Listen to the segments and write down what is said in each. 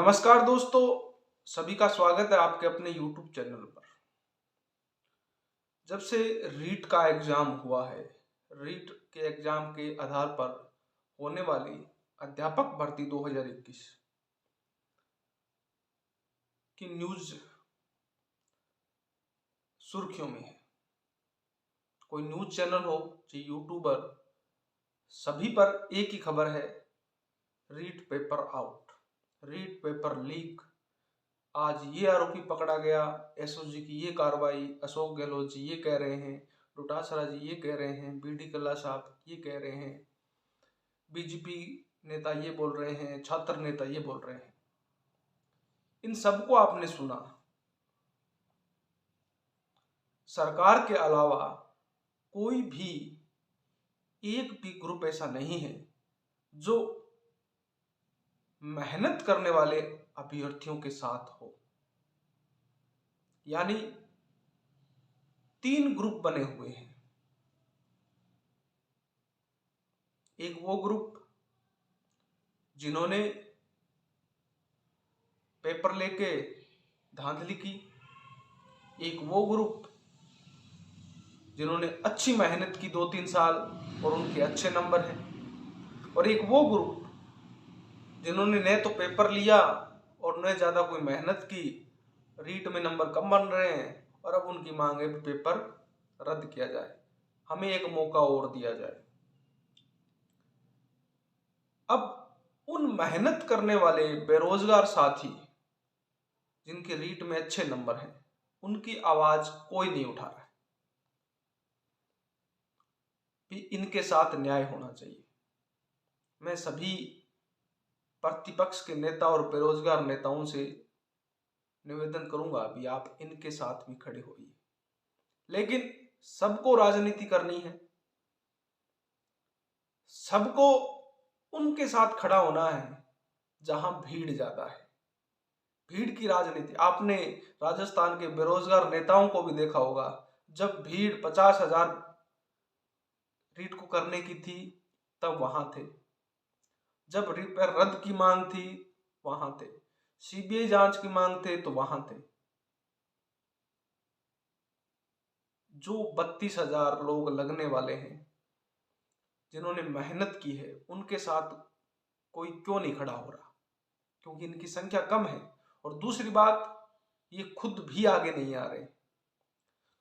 नमस्कार दोस्तों, सभी का स्वागत है आपके अपने YouTube चैनल पर। जब से रीट का एग्जाम हुआ है, रीट के एग्जाम के आधार पर होने वाली अध्यापक भर्ती 2021 की न्यूज सुर्खियों में है। कोई न्यूज चैनल हो चाहे यूट्यूबर, सभी पर एक ही खबर है, REET paper out, REET paper leak. आज ये आरोपी पकड़ा गया, एसओजी की ये कार्रवाई, अशोक गहलोत जी ये कह रहे हैं, डोटासरा जी ये कह रहे हैं, बीडी कल्ला साहब ये कह रहे हैं, बीजेपी नेता ये बोल रहे हैं, छात्र नेता ये बोल रहे हैं। इन सबको आपने सुना। सरकार के अलावा कोई भी एक भी ग्रुप ऐसा नहीं है जो मेहनत करने वाले अभ्यर्थियों के साथ हो। यानी 3 ग्रुप बने हुए हैं। एक वो ग्रुप जिन्होंने पेपर लेके धांधली की, एक वो ग्रुप जिन्होंने अच्छी मेहनत की 2-3 साल और उनके अच्छे नंबर हैं, और एक वो ग्रुप जिन्होंने न तो पेपर लिया और न ज़्यादा कोई मेहनत की, रीट में नंबर कम बन रहे हैं और अब उनकी मांग है कि पेपर रद्द किया जाए, हमें एक मौका और दिया जाए। अब उन मेहनत करने वाले बेरोजगार साथी जिनके रीट में अच्छे नंबर हैं, उनकी आवाज कोई नहीं उठा रहा है कि इनके साथ न्याय होना चाहिए। मैं सभी प्रतिपक्ष के नेता और बेरोजगार नेताओं से निवेदन करूंगा भी आप इनके साथ भी खड़े होइए, लेकिन सबको राजनीति करनी है, सबको उनके साथ खड़ा होना है जहां भीड़ ज्यादा है। भीड़ की राजनीति आपने राजस्थान के बेरोजगार नेताओं को भी देखा होगा। जब भीड़ 50,000 रीट को करने की थी तब वहां थे, जब पेपर रद्द की मांग थी वहां थे, सीबीआई जांच की मांग थे तो वहां थे। जो 32,000 लोग लगने वाले हैं जिन्होंने मेहनत की है, उनके साथ कोई क्यों नहीं खड़ा हो रहा? क्योंकि इनकी संख्या कम है, और दूसरी बात ये खुद भी आगे नहीं आ रहे।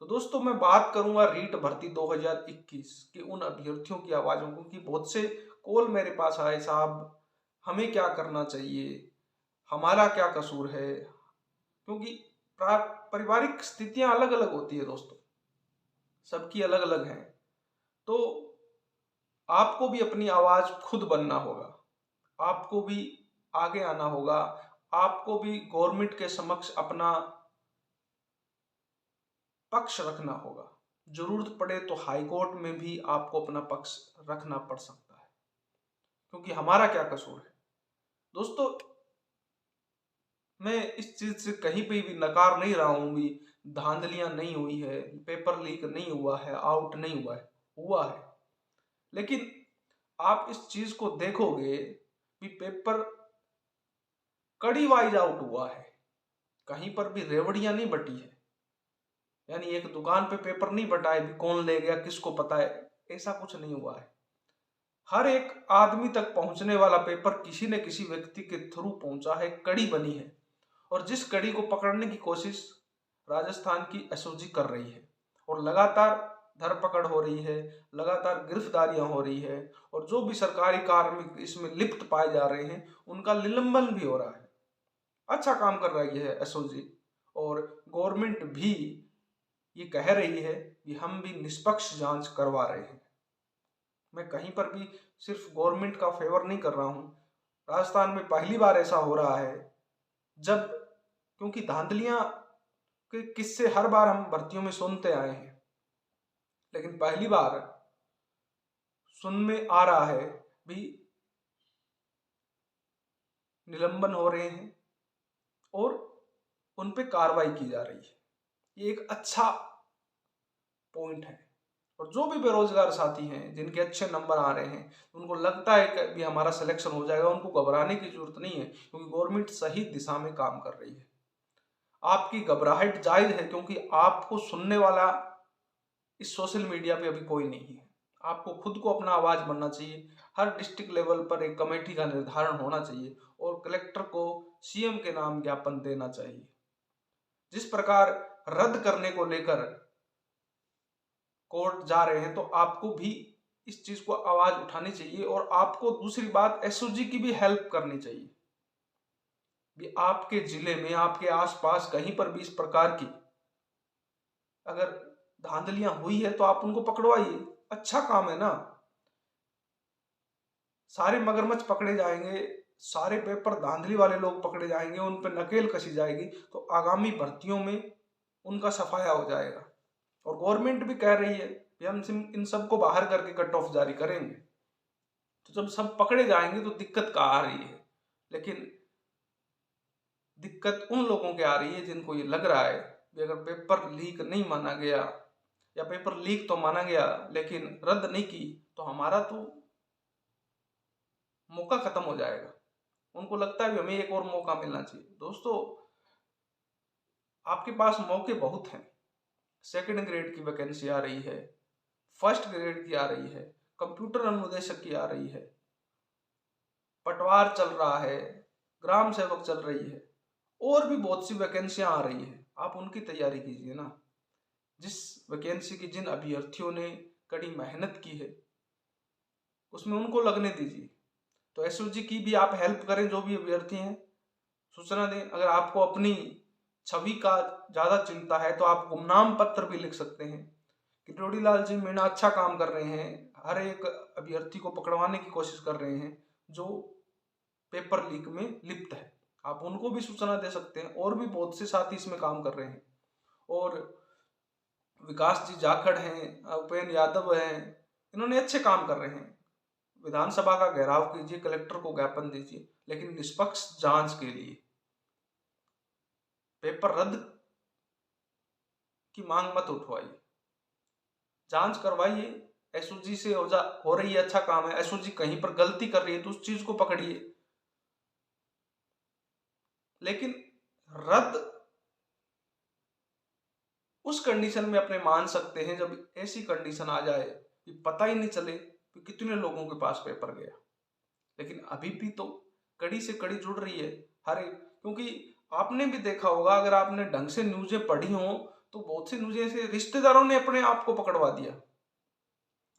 तो दोस्तों, मैं बात करूंगा रीट भर्ती 2021 के उन अभ्यर्थियों की आवाजों को कि बहुत से कॉल मेरे पास आए, साहब हमें क्या करना चाहिए, हमारा क्या कसूर है। क्योंकि पारिवारिक स्थितियां अलग अलग होती है दोस्तों, सबकी अलग अलग हैं। तो आपको भी अपनी आवाज खुद बनना होगा, आपको भी आगे आना होगा, आपको भी गवर्नमेंट के समक्ष अपना पक्ष रखना होगा। जरूरत पड़े तो हाईकोर्ट में भी आपको अपना पक्ष रखना पड़ सकता है, क्योंकि हमारा क्या कसूर है। दोस्तों, मैं इस चीज से कहीं पे भी नकार नहीं रहा हूं भी धांधलियां नहीं हुई है, पेपर लीक नहीं हुआ है, आउट नहीं हुआ है, हुआ है। लेकिन आप इस चीज को देखोगे कि पेपर कड़ी वाइज आउट हुआ है, कहीं पर भी रेवड़ियां नहीं बटी है। यानी एक दुकान पे पेपर नहीं बटा है, कौन ले गया किसको पता है, ऐसा कुछ नहीं हुआ है। हर एक आदमी तक पहुंचने वाला पेपर किसी न किसी व्यक्ति के थ्रू पहुंचा है, कड़ी बनी है, और जिस कड़ी को पकड़ने की कोशिश राजस्थान की एसओजी कर रही है, और लगातार धरपकड़ हो रही है, लगातार गिरफ्तारियां हो रही है, और जो भी सरकारी कार्मिक इसमें लिप्त पाए जा रहे हैं उनका निलंबन भी हो रहा है। अच्छा काम कर रही है एसओजी, और गवर्नमेंट भी ये कह रही है कि हम भी निष्पक्ष जांच करवा रहे हैं। मैं कहीं पर भी सिर्फ गवर्नमेंट का फेवर नहीं कर रहा हूं। राजस्थान में पहली बार ऐसा हो रहा है जब, क्योंकि धांधलियां के किस्से हर बार हम भर्तियों में सुनते आए हैं, लेकिन पहली बार सुन में आ रहा है भी निलंबन हो रहे हैं और उन पे कार्रवाई की जा रही है। ये एक अच्छा पॉइंट है, और जो भी बेरोजगार साथी हैं जिनके अच्छे नंबर आ रहे हैं, उनको लगता है कि भी हमारा सिलेक्शन हो जाएगा, उनको घबराने की जरूरत नहीं है, क्योंकि गवर्नमेंट सही दिशा में काम कर रही है। आपकी घबराहट जायज है, क्योंकि आपको सुनने वाला इस सोशल मीडिया पे अभी कोई नहीं है। आपको खुद को अपना आवाज बनना चाहिए। हर डिस्ट्रिक्ट लेवल पर एक कमेटी का निर्धारण होना चाहिए और कलेक्टर को सीएम के नाम ज्ञापन देना चाहिए। जिस प्रकार रद्द करने को लेकर कोर्ट जा रहे हैं, तो आपको भी इस चीज को आवाज उठानी चाहिए। और आपको दूसरी बात, एसओजी की भी हेल्प करनी चाहिए। भी आपके जिले में, आपके आसपास कहीं पर भी इस प्रकार की अगर धांधलियां हुई है तो आप उनको पकड़वाइए। अच्छा काम है ना। सारे मगरमच्छ पकड़े जाएंगे, सारे पेपर धांधली वाले लोग पकड़े जाएंगे, उन पर नकेल कसी जाएगी, तो आगामी भर्तियों में उनका सफाया हो जाएगा। और गवर्नमेंट भी कह रही है कि हम इन सबको बाहर करके कट ऑफ जारी करेंगे। तो जब सब पकड़े जाएंगे तो दिक्कत कहाँ आ रही है? लेकिन दिक्कत उन लोगों के आ रही है जिनको ये लग रहा है कि अगर पेपर लीक नहीं माना गया, या पेपर लीक तो माना गया लेकिन रद्द नहीं की, तो हमारा तो मौका खत्म हो जाएगा। उनको लगता है कि हमें एक और मौका मिलना चाहिए। दोस्तों, आपके पास मौके बहुत हैं। सेकंड ग्रेड की वैकेंसी आ रही है, फर्स्ट ग्रेड की आ रही है, कंप्यूटर अनुदेशक की आ रही है, पटवार चल रहा है, ग्राम सेवक चल रही है, और भी बहुत सी वैकेंसियां आ रही है। आप उनकी तैयारी कीजिए ना। जिस वैकेंसी की जिन अभ्यर्थियों ने कड़ी मेहनत की है, उसमें उनको लगने दीजिए। तो एसओजी की भी आप हेल्प करें, जो भी अभ्यर्थी हैं सूचना दें। अगर आपको अपनी छवि का ज्यादा चिंता है तो आप गुमनाम पत्र भी लिख सकते हैं कि ड्रोडी लाल जी मीणा अच्छा काम कर रहे हैं, हर एक अभ्यर्थी को पकड़वाने की कोशिश कर रहे हैं जो पेपर लीक में लिप्त है। आप उनको भी सूचना दे सकते हैं। और भी बहुत से साथी इसमें काम कर रहे हैं। और विकास जी जाखड़ हैं, उपेन्द्र यादव हैं, इन्होंने अच्छे काम कर रहे हैं। विधानसभा का घेराव कीजिए, कलेक्टर को ज्ञापन दीजिए, लेकिन निष्पक्ष जांच के लिए पेपर रद्द की मांग मत उठवाइए। जांच करवाइए। एसओजी से हो रही है, अच्छा काम है। एसओजी कहीं पर गलती कर रही है तो उस चीज को पकड़िए। लेकिन रद्द उस कंडीशन में अपने मान सकते हैं जब ऐसी कंडीशन आ जाए कि पता ही नहीं चले कि कितने लोगों के पास पेपर गया। लेकिन अभी भी तो कड़ी से कड़ी जुड़ रही है हर एक। क्योंकि आपने भी देखा होगा, अगर आपने ढंग से न्यूजें पढ़ी हो, तो बहुत सी न्यूजें से रिश्तेदारों ने अपने आप को पकड़वा दिया,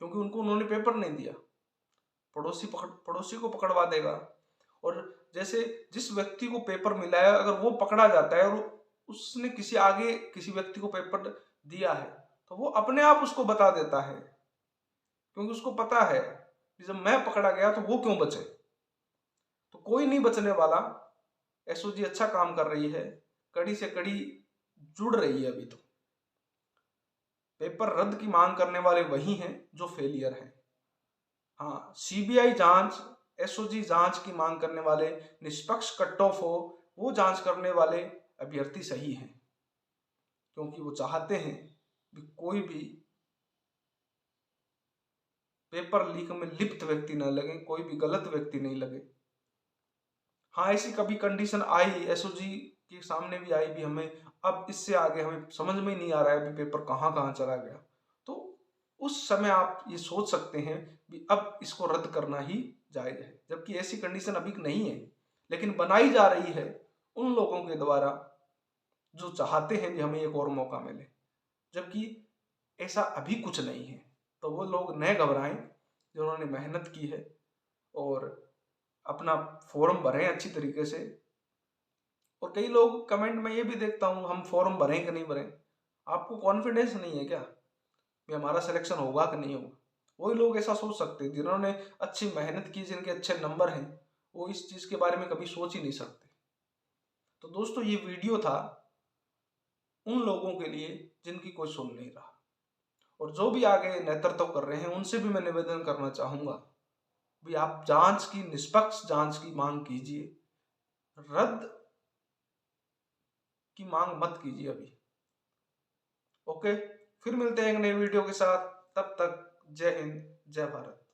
क्योंकि उन्होंने पेपर नहीं दिया। पड़ोसी को पकड़वा देगा। और जैसे जिस व्यक्ति को पेपर मिला है, अगर वो पकड़ा जाता है और उसने किसी व्यक्ति को पेपर दिया है, तो वो अपने आप उसको बता देता है, क्योंकि उसको पता है कि जब मैं पकड़ा गया तो वो क्यों बचे। तो कोई नहीं बचने वाला। एसओजी अच्छा काम कर रही है, कड़ी से कड़ी जुड़ रही है। अभी तो पेपर रद्द की मांग करने वाले वही हैं जो फेलियर हैं। हाँ, सीबीआई जांच, एसओजी जांच की मांग करने वाले, निष्पक्ष कट ऑफ हो वो जांच करने वाले अभ्यर्थी सही हैं, क्योंकि वो चाहते हैं कि कोई भी पेपर लीक में लिप्त व्यक्ति न लगे, कोई भी गलत व्यक्ति नहीं लगे। हाँ, ऐसी कभी कंडीशन आई, एसओजी के सामने भी आई भी, हमें अब इससे आगे हमें समझ में नहीं आ रहा है भी पेपर कहाँ कहाँ चला गया, तो उस समय आप ये सोच सकते हैं कि अब इसको रद्द करना ही जायज है। जबकि ऐसी कंडीशन अभी नहीं है, लेकिन बनाई जा रही है उन लोगों के द्वारा जो चाहते हैं कि हमें एक और मौका मिले, जबकि ऐसा अभी कुछ नहीं है। तो वो लोग न घबराएं जिन्होंने मेहनत की है, और अपना फॉर्म भरें अच्छी तरीके से। और कई लोग कमेंट में ये भी देखता हूँ, हम फॉर्म भरें कि नहीं भरें। आपको कॉन्फिडेंस नहीं है क्या कि हमारा सिलेक्शन होगा कि नहीं होगा? वही लोग ऐसा सोच सकते हैं जिन्होंने अच्छी मेहनत की, जिनके अच्छे नंबर हैं, वो इस चीज के बारे में कभी सोच ही नहीं सकते। तो दोस्तों, ये वीडियो था उन लोगों के लिए जिनकी कोई सुन नहीं रहा, और जो भी आगे नेतृत्व कर रहे हैं उनसे भी मैं निवेदन करना चाहूंगा भी आप जांच की, निष्पक्ष जांच की मांग कीजिए। रद्द की मांग मत कीजिए अभी। ओके, फिर मिलते हैं एक नए वीडियो के साथ। तब तक जय हिंद, जय भारत।